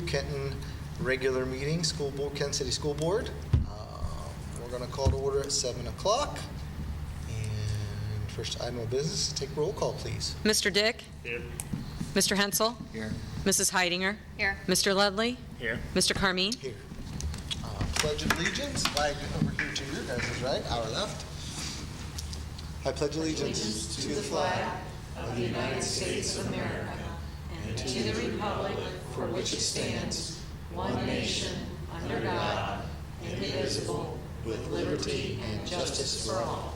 Kenton regular meeting, School Board, Kenton City School Board. We're going to call to order at 7 o'clock. And first item of business, take roll call, please. Mr. Dick? Here. Mr. Hensel? Here. Mrs. Heidinger? Here. Mr. Ledley? Here. Mr. Carmine? Here. Pledge of allegiance, flag over here to your guys' right, our left. I pledge allegiance to the flag of the United States of America and to the republic for which it stands, one nation, under God, indivisible, with liberty and justice for all.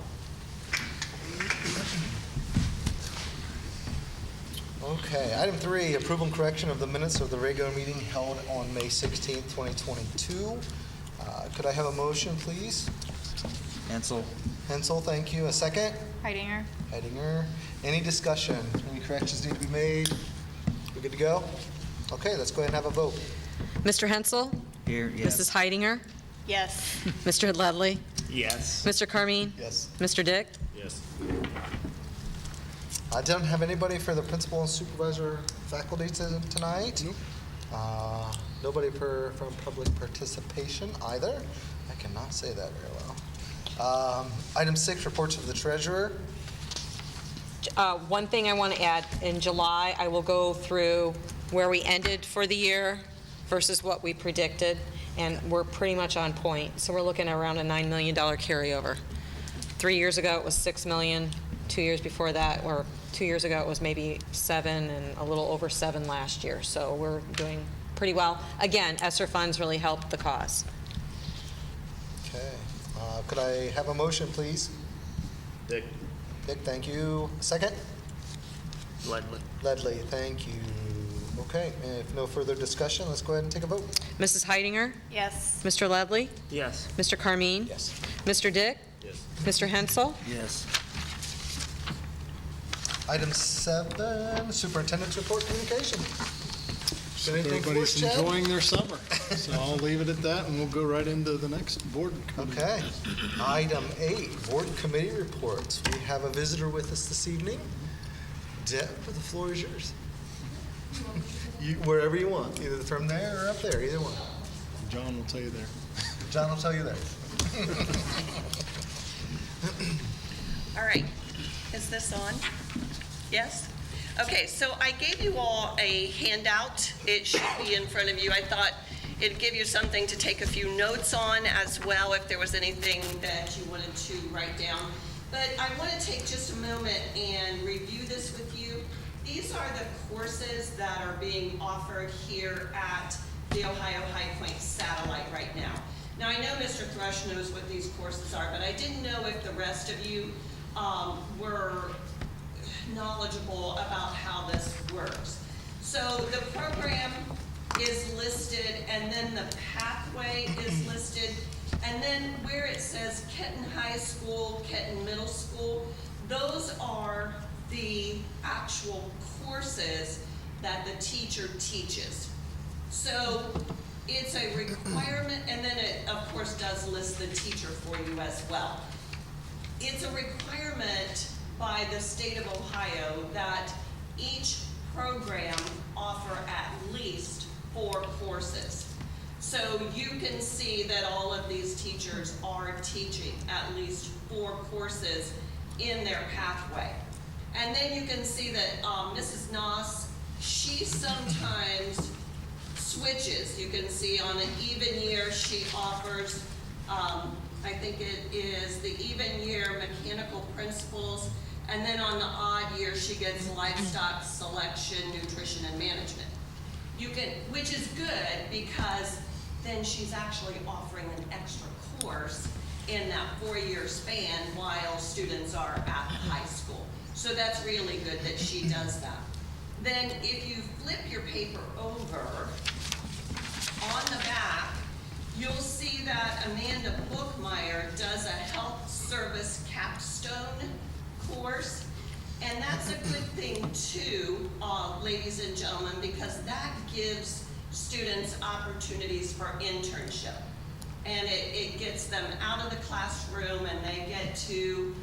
Okay, item 3, approval and correction of the minutes of the regular meeting held on May 16th, 2022. Could I have a motion, please? Hensel. Hensel, thank you. A second? Heidinger. Heidinger. Any discussion? Any corrections need to be made? We good to go? Okay, let's go ahead and have a vote. Mr. Hensel? Here, yes. Mrs. Heidinger? Yes. Mr. Ledley? Yes. Mr. Carmine? Yes. Mr. Dick? Yes. I don't have anybody for the principal and supervisor faculty tonight. Nope. Nobody from public participation either. I cannot say that very well. Item 6, reports of the treasurer. One thing I want to add, in July, I will go through where we ended for the year versus what we predicted, and we're pretty much on point. So we're looking at around a $9 million carryover. 3 years ago, it was $6 million. 2 years before that, or 2 years ago, it was maybe 7 and a little over 7 last year. So we're doing pretty well. Again, ESSER funds really helped the cause. Okay. Could I have a motion, please? Dick. Dick, thank you. Second? Ledley. Ledley, thank you. Okay, and if no further discussion, let's go ahead and take a vote. Mrs. Heidinger? Yes. Mr. Ledley? Yes. Mr. Carmine? Yes. Mr. Dick? Yes. Mr. Hensel? Yes. Item 7, superintendent's report communication. Got anything for us, Everybody's Chad? enjoying their summer, so I'll leave it at that, and we'll go right into the next board. Okay. Item 8, board and committee reports. We have a visitor with us this evening. Deb, the floor is yours. Wherever you want, either from there or up there, either one. John will tell you there. John will tell you there. All right, is this on? Yes? Okay, so I gave you all a handout. It should be in front of you. I thought it'd give you something to take a few notes on as well if there was anything that you wanted to write down. But I want to take just a moment and review this with you. These are the courses that are being offered here at the Ohio High Point Satellite right now. Now, I know Mr. Thrush knows what these courses are, but I didn't know if the rest of you were knowledgeable about how this works. So the program is listed, and then the pathway is listed, and then where it says Kenton High School, Kenton Middle School, those are the actual courses that the teacher teaches. So it's a requirement, and then it of course does list the teacher for you as well. It's a requirement by the state of Ohio that each program offer at least 4 courses. So you can see that all of these teachers are teaching at least 4 courses in their pathway. And then you can see that Mrs. Noss, she sometimes switches. You can see on an even year she offers, I think it is the even year mechanical principles, and then on the odd year she gets livestock selection, nutrition, and management. You can, which is good because then she's actually offering an extra course in that 4-year span while students are at the high school. So that's really good that she does that. Then if you flip your paper over, on the back, you'll see that Amanda Bookmeyer does a health service capstone course. And that's a good thing too, ladies and gentlemen, because that gives students opportunities for internship. And it gets them out of the classroom and they get to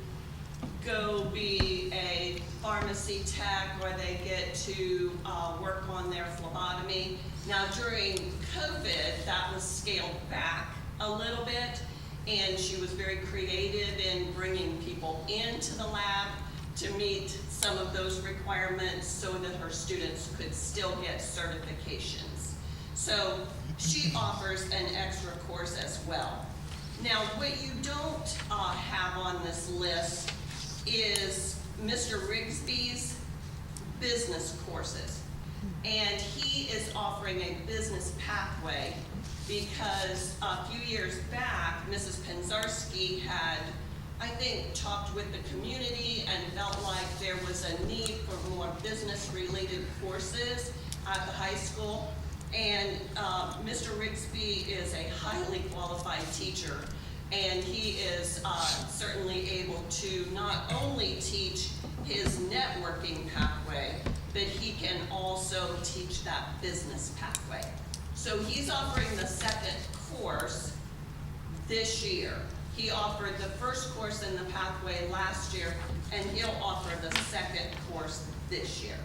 go be a pharmacy tech, or they get to work on their phlebotomy. Now, during COVID, that was scaled back a little bit, and she was very creative in bringing people into the lab to meet some of those requirements so that her students could still get certifications. So she offers an extra course as well. Now, what you don't have on this list is Mr. Rigsby's business courses. And he is offering a business pathway because a few years back, Mrs. Penzarski had, I think, talked with the community and felt like there was a need for more business-related courses at the high school. And Mr. Rigsby is a highly qualified teacher, and he is certainly able to not only teach his networking pathway, but he can also teach that business pathway. So he's offering the second course this year. He offered the first course in the pathway last year, and he'll offer the second course this year.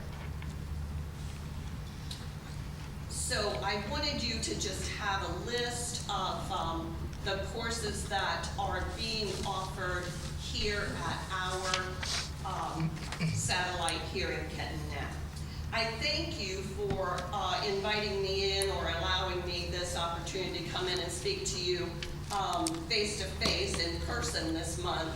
So I wanted you to just have a list of the courses that are being offered here at our satellite here in Kenton now. I thank you for inviting me in or allowing me this opportunity to come in and speak to you face-to-face in person this month.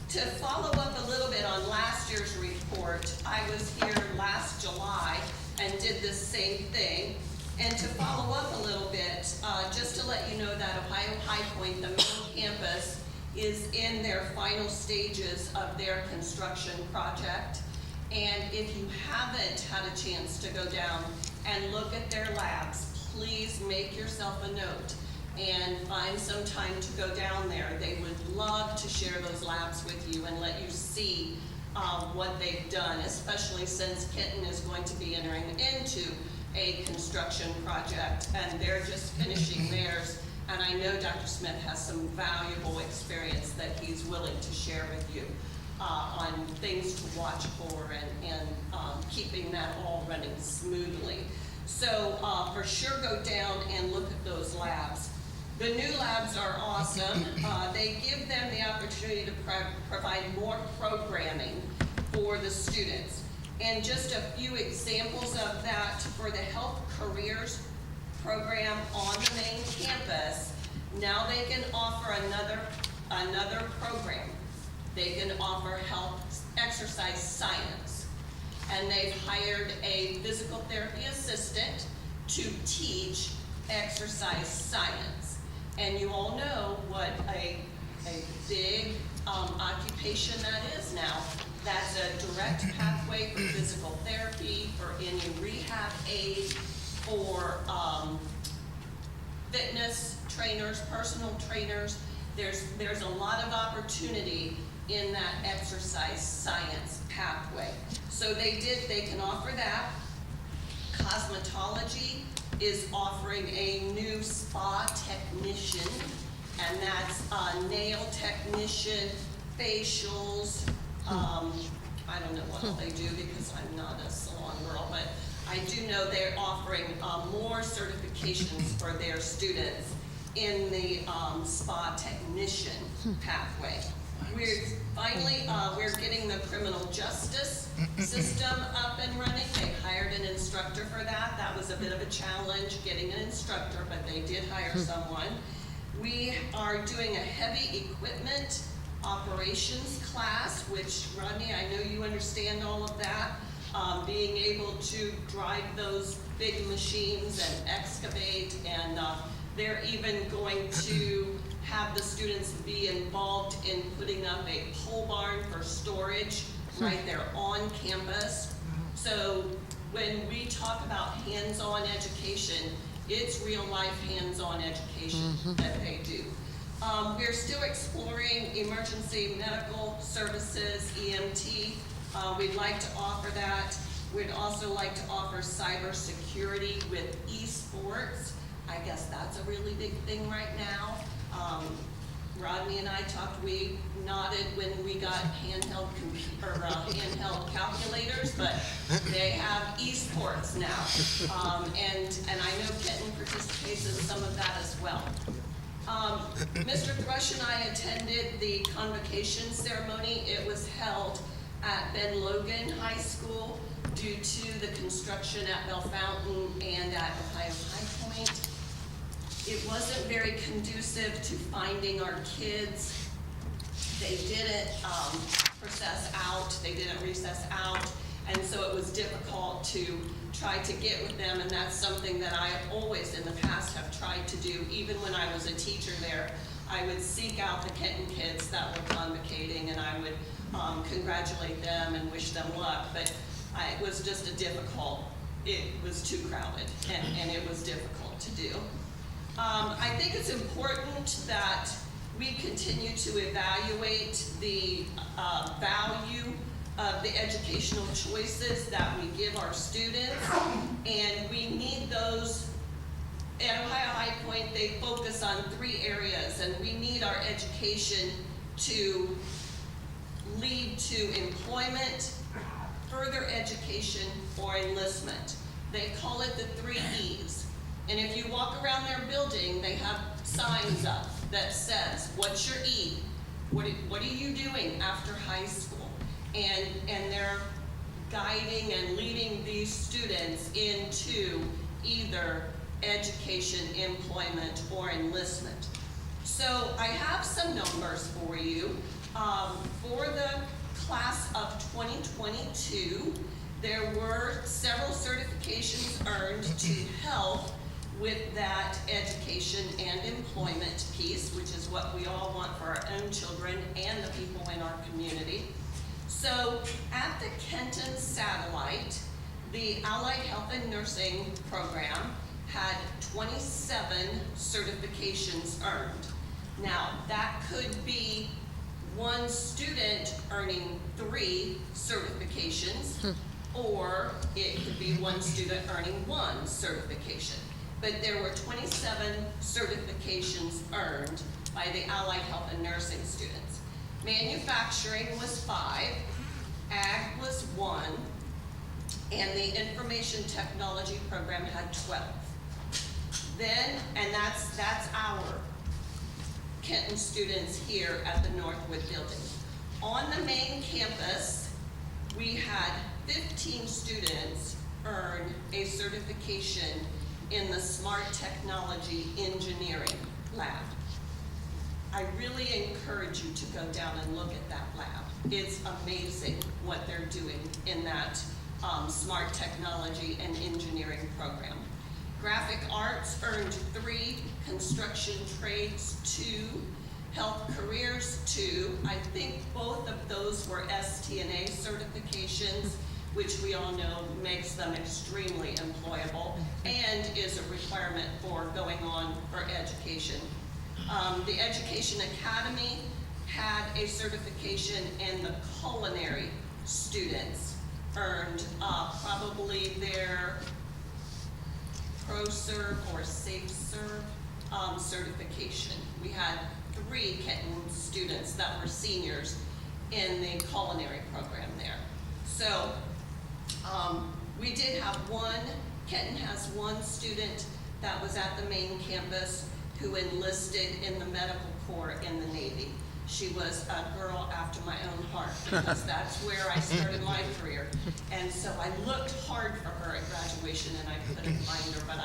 To follow up a little bit on last year's report, I was here last July and did the same thing. And to follow up a little bit, just to let you know that Ohio High Point, the main campus, is in their final stages of their construction project. And if you haven't had a chance to go down and look at their labs, please make yourself a note and find some time to go down there. They would love to share those labs with you and let you see what they've done, especially since Kenton is going to be entering into a construction project, and they're just finishing theirs. And I know Dr. Smith has some valuable experience that he's willing to share with you on things to watch for and keeping that all running smoothly. So for sure go down and look at those labs. The new labs are awesome. They give them the opportunity to provide more programming for the students. And just a few examples of that for the Health Careers program on the main campus. Now they can offer another program. They can offer health exercise science. And they've hired a physical therapy assistant to teach exercise science. And you all know what a big occupation that is now. That's a direct pathway for physical therapy, for any rehab aid, for fitness trainers, personal trainers. There's a lot of opportunity in that exercise science pathway. So they can offer that. Cosmetology is offering a new spa technician, and that's nail technician, facials. I don't know what all they do because I'm not a salon girl, but I do know they're offering more certifications for their students in the spa technician pathway. We're getting the criminal justice system up and running. They hired an instructor for that. That was a bit of a challenge getting an instructor, but they did hire someone. We are doing a heavy equipment operations class, which, Rodney, I know you understand all of that. Being able to drive those big machines and excavate, and they're even going to have the students be involved in putting up a pole barn for storage right there on campus. So when we talk about hands-on education, it's real life hands-on education that they do. We're still exploring emergency medical services, EMT. We'd like to offer that. We'd also like to offer cybersecurity with esports. I guess that's a really big thing right now. Rodney and I talked, we nodded when we got handheld calculators, but they have esports now. And I know Kenton participates in some of that as well. Mr. Thrush and I attended the convocation ceremony. It was held at Ben Logan High School due to the construction at Bell Fountain and at Ohio High Point. It wasn't very conducive to finding our kids. They didn't recess out, and so it was difficult to try to get with them, and that's something that I always in the past have tried to do. Even when I was a teacher there, I would seek out the Kenton kids that were convocating, and I would congratulate them and wish them luck, but it was just it was too crowded, and it was difficult to do. I think it's important that we continue to evaluate the value of the educational choices that we give our students, and we need those. At Ohio High Point, they focus on 3 areas, and we need our education to lead to employment, further education, or enlistment. They call it the 3 E's. And if you walk around their building, they have signs up that says, what's your E? What are you doing after high school? And they're guiding and leading these students into either education, employment, or enlistment. So I have some numbers for you. For the class of 2022, there were several certifications earned to help with that education and employment piece, which is what we all want for our own children and the people in our community. So at the Kenton Satellite, the Allied Health and Nursing program had 27 certifications earned. Now, that could be one student earning 3 certifications, or it could be one student earning 1 certification. But there were 27 certifications earned by the Allied Health and Nursing students. Manufacturing was 5, Ag was 1, and the Information Technology program had 12. Then, and that's our Kenton students here at the Northwood building. On the main campus, we had 15 students earn a certification in the Smart Technology Engineering lab. I really encourage you to go down and look at that lab. It's amazing what they're doing in that Smart Technology and Engineering program. Graphic Arts earned 3, Construction Trades 2, Health Careers 2. I think both of those were STNA certifications, which we all know makes them extremely employable and is a requirement for going on for education. The Education Academy had a certification, and the culinary students earned probably their ProServe or SafeServe certification. We had 3 Kenton students that were seniors in the culinary program there. So we did have Kenton has 1 student that was at the main campus who enlisted in the medical corps in the Navy. She was a girl after my own heart, because that's where I started my career. And so I looked hard for her at graduation, and I couldn't find her, but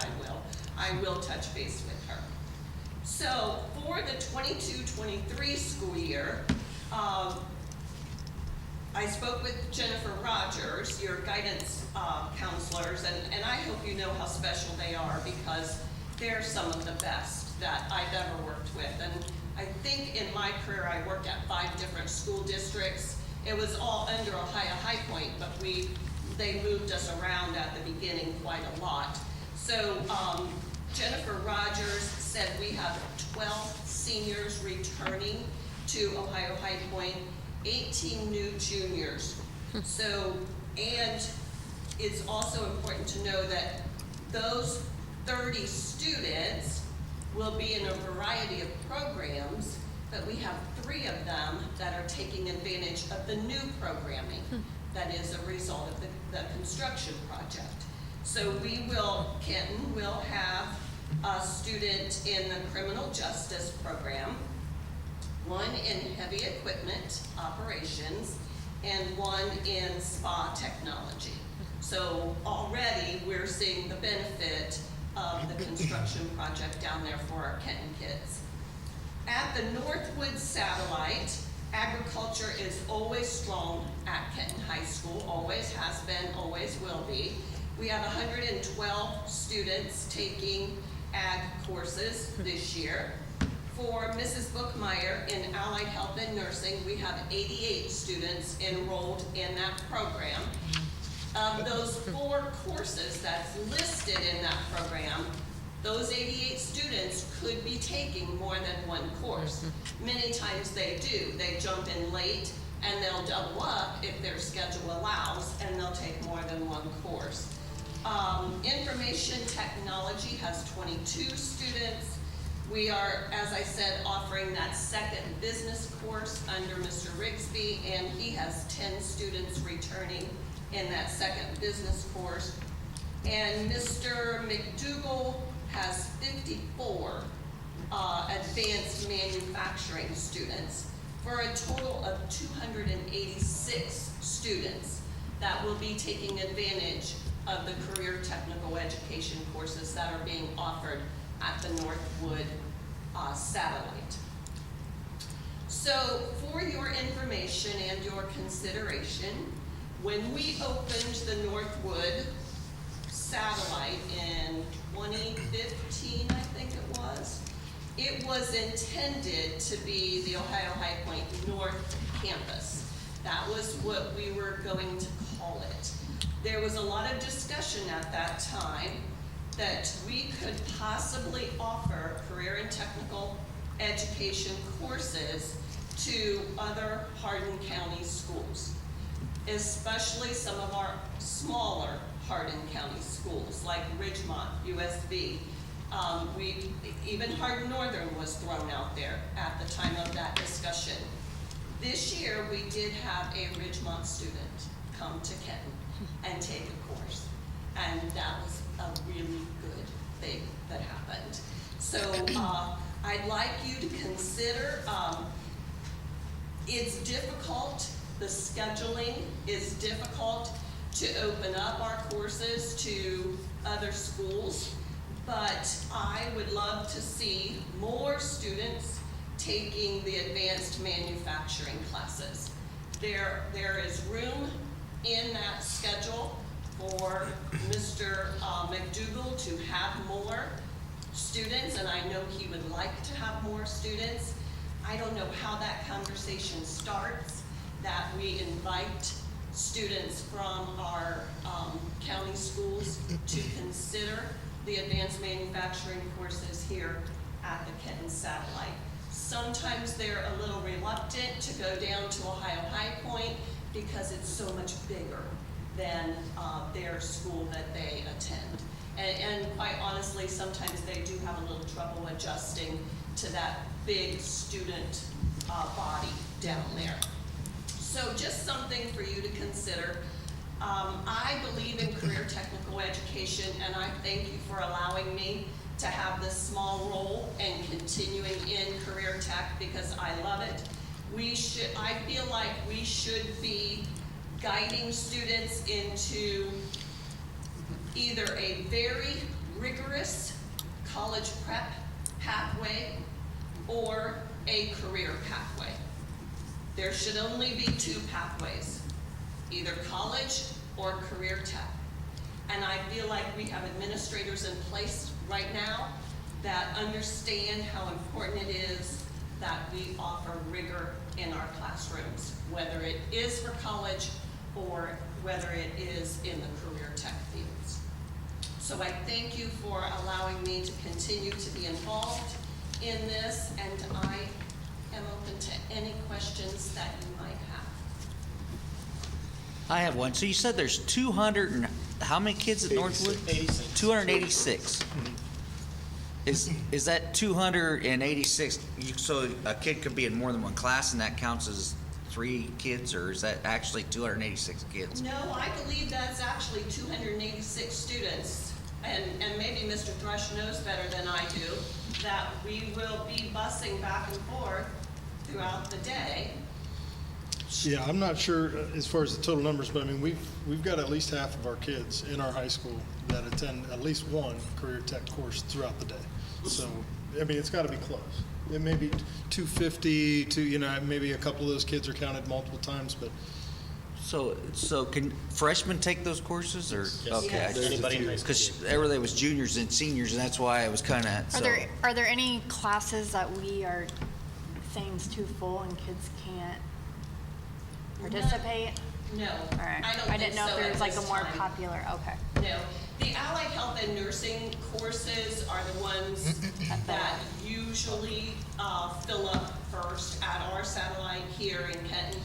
I will touch base with her. So for the 22-23 school year, I spoke with Jennifer Rogers, your guidance counselors, and I hope you know how special they are, because they're some of the best that I've ever worked with. And I think in my career I worked at 5 different school districts. It was all under Ohio High Point, but they moved us around at the beginning quite a lot. So Jennifer Rogers said we have 12 seniors returning to Ohio High Point, 18 new juniors. So, and it's also important to know that those 30 students will be in a variety of programs but we have 3 of them that are taking advantage of the new programming that is a result of the construction project. So Kenton will have a student in the criminal justice program, 1 in heavy equipment operations, and 1 in spa technology. So already we're seeing the benefit of the construction project down there for our Kenton kids. At the Northwood Satellite, agriculture is always strong at Kenton High School, always has been, always will be. We have 112 students taking ag courses this year. For Mrs. Bookmeyer in Allied Health and Nursing, we have 88 students enrolled in that program. Of those 4 courses that's listed in that program, those 88 students could be taking more than 1 course. Many times they do. They jump in late and they'll double up if their schedule allows, and they'll take more than 1 course. Information technology has 22 students. We are, as I said, offering that second business course under Mr. Rigsby, and he has 10 students returning in that second business course. And Mr. McDougall has 54 advanced manufacturing students for a total of 286 students that will be taking advantage of the career technical education courses that are being offered at the Northwood Satellite. So for your information and your consideration, when we opened the Northwood Satellite in 2015, I think it was intended to be the Ohio High Point North Campus. That was what we were going to call it. There was a lot of discussion at that time that we could possibly offer career and technical education courses to other Hardin County schools, especially some of our smaller Hardin County schools like Ridgemont, USB. Even Hardin Northern was thrown out there at the time of that discussion. This year, we did have a Ridgemont student come to Kenton and take a course, and that was a really good thing that happened. So I'd like you to consider, it's difficult, the scheduling is difficult to open up our courses to other schools, but I would love to see more students taking the advanced manufacturing classes. There is room in that schedule for Mr. McDougall to have more students, and I know he would like to have more students. I don't know how that conversation starts, that we invite students from our county schools to consider the advanced manufacturing courses here at the Kenton Satellite. Sometimes they're a little reluctant to go down to Ohio High Point because it's so much bigger than their school that they attend. And quite honestly, sometimes they do have a little trouble adjusting to that big student body down there. So just something for you to consider. I believe in career technical education, and I thank you for allowing me to have this small role and continuing in career tech because I love it. I feel like we should be guiding students into either a very rigorous college prep pathway or a career pathway. There should only be 2 pathways, either college or career tech. And I feel like we have administrators in place right now that understand how important it is that we offer rigor in our classrooms, whether it is for college or whether it is in the career tech fields. So I thank you for allowing me to continue to be involved in this, and I am open to any questions that you might have. I have one. So you said there's 200 and how many kids at Northwood? 86. 286. Is that 286, so a kid could be in more than one class and that counts as 3 kids, or is that actually 286 kids? No, I believe that's actually 286 students. And maybe Mr. Thrush knows better than I do, that we will be busing back and forth throughout the day. Yeah, I'm not sure as far as the total numbers, but I mean, we've got at least half of our kids in our high school that attend at least one career tech course throughout the day. So, I mean, it's got to be close. It may be 250 to, maybe a couple of those kids are counted multiple times, but So can freshmen take those courses, or? Okay, Yes. anybody in high school? Because everything was juniors and seniors, and that's why I was kind of, Are there any classes that we are saying is too full and kids can't participate? No, All right. I don't I think didn't know so if there at was like a this more time. popular, okay. No, the allied health and nursing courses are the ones that usually fill up first at our satellite here in Kenton.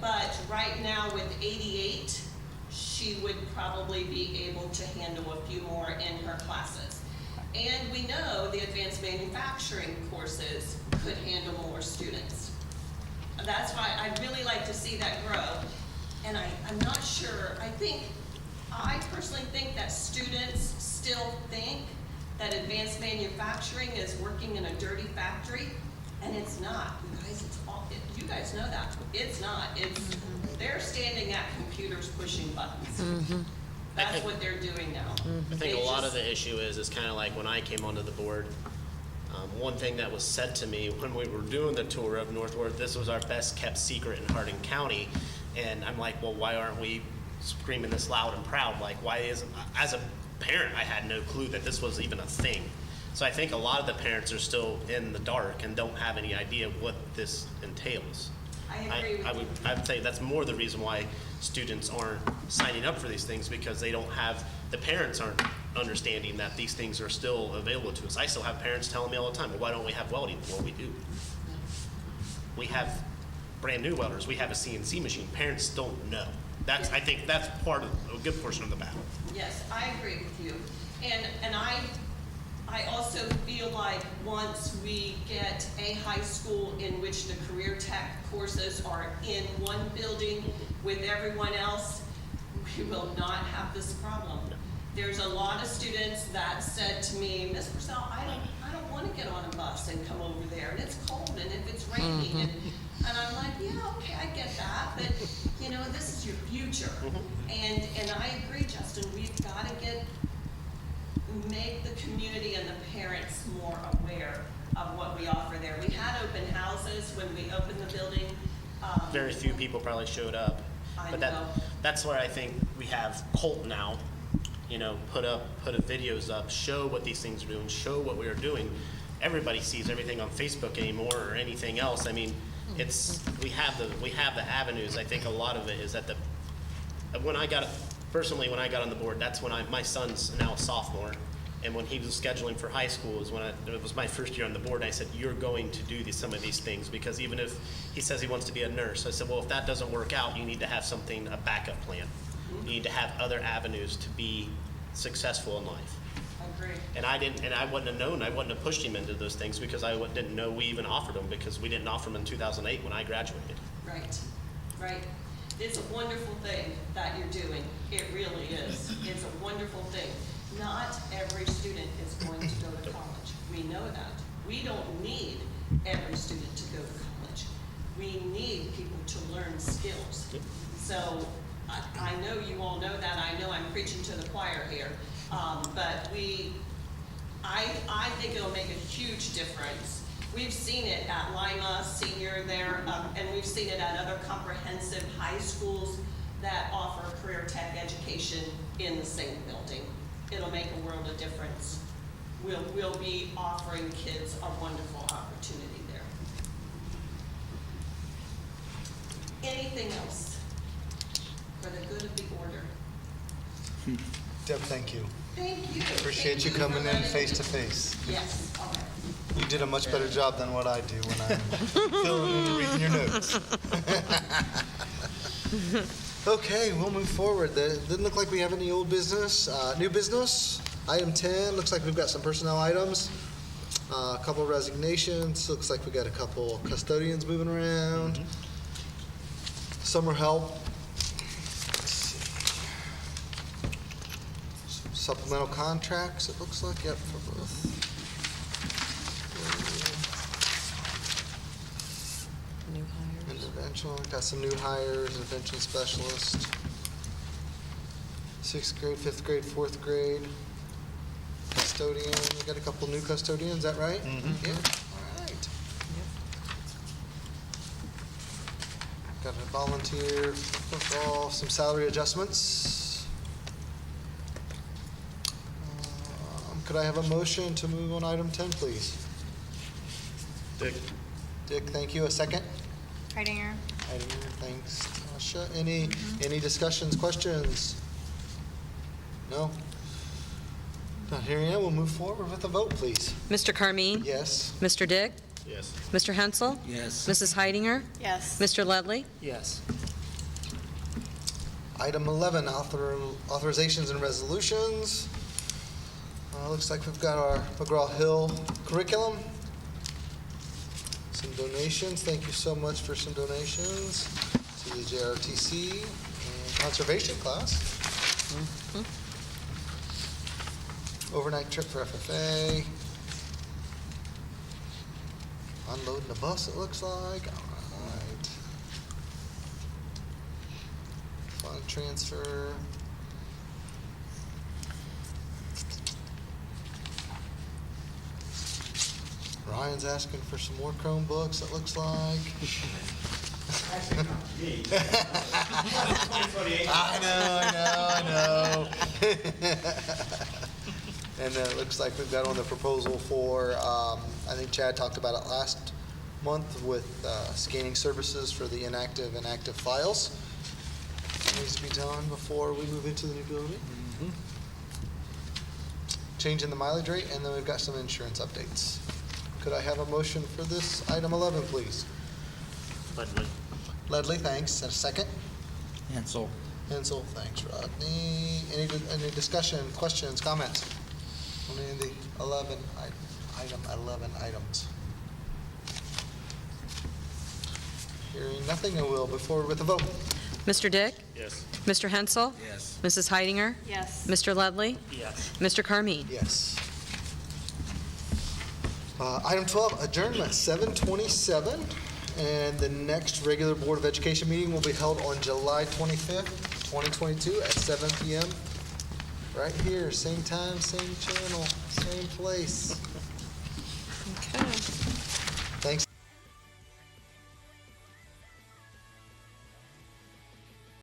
But right now with 88, she would probably be able to handle a few more in her classes. And we know the advanced manufacturing courses could handle more students. That's why I'd really like to see that grow. And I'm not sure, I personally think that students still think that advanced manufacturing is working in a dirty factory, and it's not. You guys know that. It's not. They're standing at computers pushing buttons. That's what they're doing now. I think a lot of the issue is kind of like when I came onto the board, one thing that was said to me when we were doing the tour of Northwood, this was our best kept secret in Hardin County. And I'm like, well, why aren't we screaming this loud and proud? Like, why isn't, as a parent, I had no clue that this was even a thing. So I think a lot of the parents are still in the dark and don't have any idea what this entails. I agree with you. I'd say that's more the reason why students aren't signing up for these things, because they don't have, the parents aren't understanding that these things are still available to us. I still have parents telling me all the time, well, why don't we have welding? Well, we do. We have brand new welders. We have a CNC machine. Parents don't know. I think that's part of, a good portion of the battle. Yes, I agree with you. And I also feel like once we get a high school in which the career tech courses are in one building with everyone else, we will not have this problem. There's a lot of students that said to me, Ms. Purcell, I don't want to get on a bus and come over there, and it's cold, and if it's raining, and I'm like, yeah, okay, I get that, but this is your future. And I agree, Justin, we've got to make the community and the parents more aware of what we offer there. We had open houses when we opened the building. Very few people probably showed up. I But know. that's where I think we have Colt now, put videos up, show what these things are doing, show what we are doing. Everybody sees everything on Facebook anymore or anything else. I mean, we have the avenues. I think a lot of it is that when I got on the board, that's when my son's now a sophomore. And when he was scheduling for high school is when it was my first year on the board. And I said, you're going to do some of these things, because even if he says he wants to be a nurse, I said, well, if that doesn't work out, you need to have a backup plan. You need to have other avenues to be successful in life. I agree. And I wouldn't have known, I wouldn't have pushed him into those things, because I didn't know we even offered them, because we didn't offer them in 2008 when I graduated. Right. It's a wonderful thing that you're doing. It really is. It's a wonderful thing. Not every student is going to go to college. We know that. We don't need every student to go to college. We need people to learn skills. So I know you all know that. I know I'm preaching to the choir here. But I think it'll make a huge difference. We've seen it at Lima Senior there, and we've seen it at other comprehensive high schools that offer career tech education in the same building. It'll make a world of difference. We'll be offering kids a wonderful opportunity there. Anything else for the good of the order? Deb, thank you. Thank you. Appreciate you coming in face to face. Yes, all right. You did a much better job than what I do when I'm filling in and reading your notes. Okay, we'll move forward. It doesn't look like we have any old business. New business? Item 10, looks like we've got some personnel items. A couple of resignations. Looks like we got a couple custodians moving around. Summer help. Let's see. Supplemental contracts, it looks like, yep, for both. New hires. Intervention, got some new hires, intervention specialist. 6th grade, 5th grade, 4th grade. Custodian, we got a couple new custodians, is that right? Yeah, all right. Got a volunteer, football, some salary adjustments. Could I have a motion to move on item 10, please? Dick? Dick, thank you. A second? Heidinger? Heidinger, thanks. Tasha, any discussions, questions? No? Not hearing it, we'll move forward with a vote, please. Mr. Carmine? Yes? Mr. Dick? Yes. Mr. Hensel? Yes. Mrs. Heidinger? Yes. Mr. Ledley? Yes. Item 11, authorizations and resolutions. Looks like we've got our McGraw-Hill curriculum. Some donations. Thank you so much for some donations to the JRTC and conservation class. Overnight trip for FFA. Unloading the bus, it looks like. All right. Fund transfer. Ryan's asking for some more Chromebooks, it looks like. I know. And it looks like we've got on the proposal for, I think Chad talked about it last month with scanning services for the inactive and active files. Needs to be done before we move into the new building. Changing the mileage rate, and then we've got some insurance updates. Could I have a motion for this item 11, please? Ledley? Ledley, thanks. And a second? Hensel. Hensel, thanks, Rodney. Any discussion, questions, comments on any of the 11 items? Hearing nothing, I will move forward with the vote. Mr. Dick? Yes. Mr. Hensel? Yes. Mrs. Heidinger? Yes. Mr. Ledley? Yes. Mr. Carmine? Yes. Item 12, adjournment, 7:27. And the next regular Board of Education meeting will be held on July 25th, 2022 at 7 p.m. Right here, same time, same channel, same place.